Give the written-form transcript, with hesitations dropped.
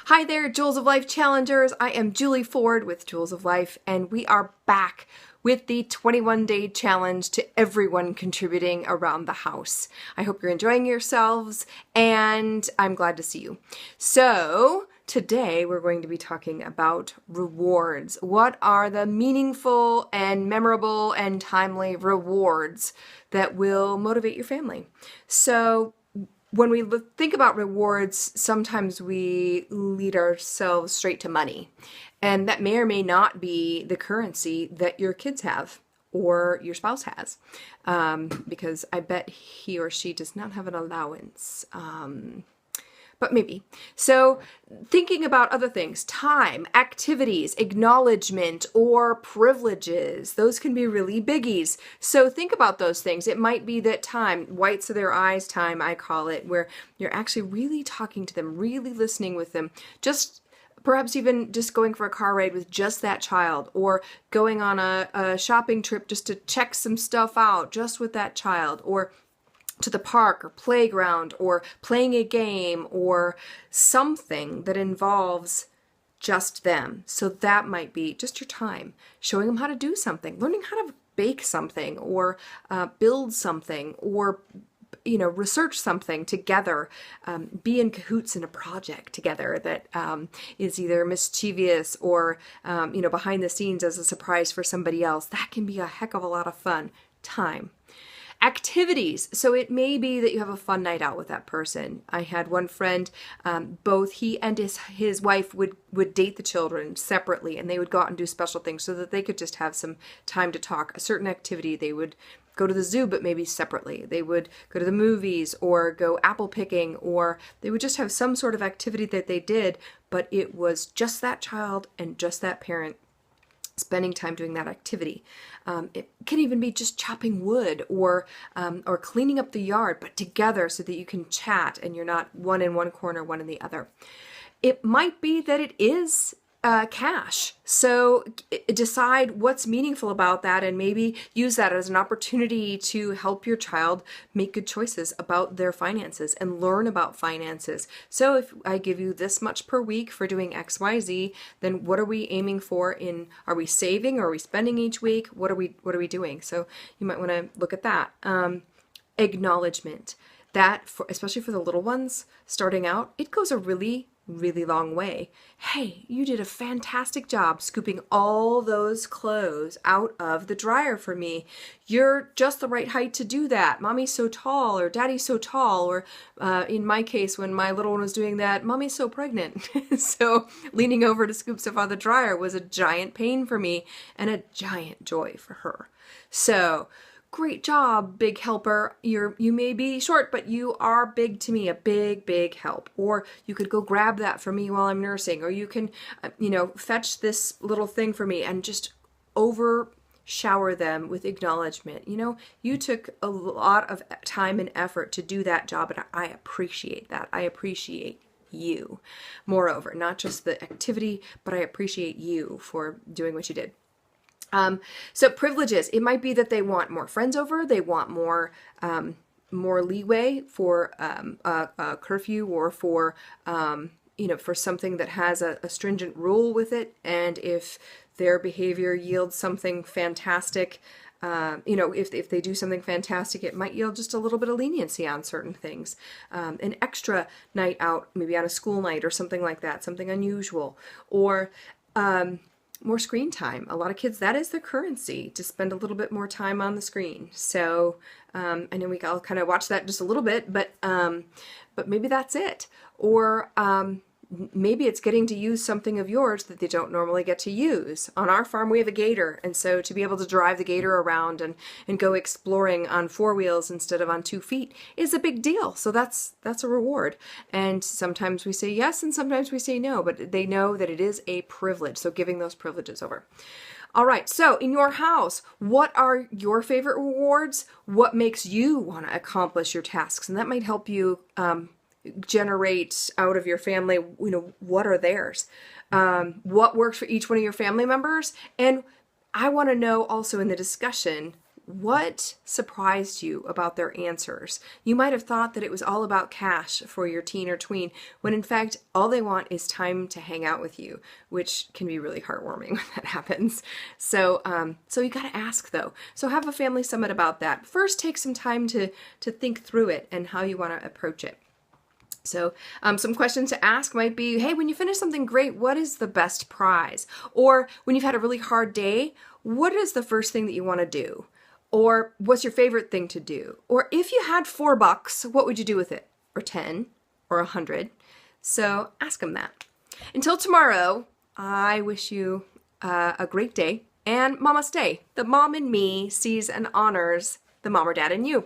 Hi there, Jewels of Life Challengers. I am Julie Ford with Jewels of Life, and we are back with the 21-day challenge to everyone contributing around the house. I hope you're enjoying yourselves, and I'm glad to see you. So today we're going to be talking about rewards. What are the meaningful and memorable and timely rewards that will motivate your family? So when we think about rewards, sometimes we lead ourselves straight to money. And that may or may not be the currency that your kids have or your spouse has. Because I bet he or she does not have an allowance. But maybe. So thinking about other things, time, activities, acknowledgement, or privileges, those can be really biggies. So think about those things. It might be that time, whites of their eyes time, I call it, where you're actually really talking to them, really listening with them, just perhaps even just going for a car ride with just that child, or going on a shopping trip just to check some stuff out just with that child, or to the park or playground, or playing a game, or something that involves just them. So that might be just your time, showing them how to do something, learning how to bake something, or build something, or research something together, be in cahoots in a project together that is either mischievous or behind the scenes as a surprise for somebody else. That can be a heck of a lot of fun. Time. Activities. So it may be that you have a fun night out with that person. I had one friend, both he and his wife would date the children separately, and they would go out and do special things so that they could just have some time to talk. A certain activity, they would go to the zoo, but maybe separately. They would go to the movies or go apple picking, or they would just have some sort of activity that they did, but it was just that child and just that parent spending time doing that activity. It can even be just chopping wood or cleaning up the yard, but together so that you can chat and you're not one in one corner, one in the other. It might be that it is cash. So decide what's meaningful about that and maybe use that as an opportunity to help your child make good choices about their finances and learn about finances. So if I give you this much per week for doing XYZ, then what are we aiming for are we saving or are we spending each week? What are we doing? So you might want to look at that. Acknowledgement. That, especially for the little ones starting out, it goes a really long way. Hey, you did a fantastic job scooping all those clothes out of the dryer for me. You're just the right height to do that. Mommy's so tall, or daddy's so tall, or in my case, when my little one was doing that, mommy's so pregnant. So leaning over to scoop stuff out of the dryer was a giant pain for me and a giant joy for her. So great job, big helper. You may be short, but you are big to me, a big help. Or you could go grab that for me while I'm nursing, or you can, fetch this little thing for me, and just shower them with acknowledgement. You took a lot of time and effort to do that job, and I appreciate that. I appreciate you. Moreover, not just the activity, but I appreciate you for doing what you did. So privileges, it might be that they want more friends over, they want more leeway for a curfew, or for for something that has a stringent rule with it. And if their behavior yields something fantastic, if they do something fantastic, it might yield just a little bit of leniency on certain things. An extra night out, maybe on a school night or something like that, something unusual, or more screen time. A lot of kids, that is their currency, to spend a little bit more time on the screen. So I know we all kind of watch that just a little bit, but maybe that's it. Or maybe it's getting to use something of yours that they don't normally get to use. On our farm, we have a gator, and so to be able to drive the gator around and go exploring on 4 wheels instead of on 2 feet is a big deal. So that's a reward. And sometimes we say yes, and sometimes we say no, but they know that it is a privilege. So giving those privileges over. All right, so in your house, what are your favorite rewards? What makes you want to accomplish your tasks? And that might help you generate out of your family, what are theirs? What works for each one of your family members? And I want to know also in the discussion, What surprised you about their answers? You might have thought that it was all about cash for your teen or tween, when in fact, all they want is time to hang out with you, which can be really heartwarming when that happens. So you got to ask though. So have a family summit about that. First, take some time to think through it and how you want to approach it. So some questions to ask might be, hey, when you finish something great, what is the best prize? Or when you've had a really hard day, what is the first thing that you want to do? Or what's your favorite thing to do? Or if you had $4, what would you do with it? Or 10 or 100? So ask them that. Until tomorrow, I wish you a great day and Mama Stay. The mom in me sees and honors the mom or dad in you.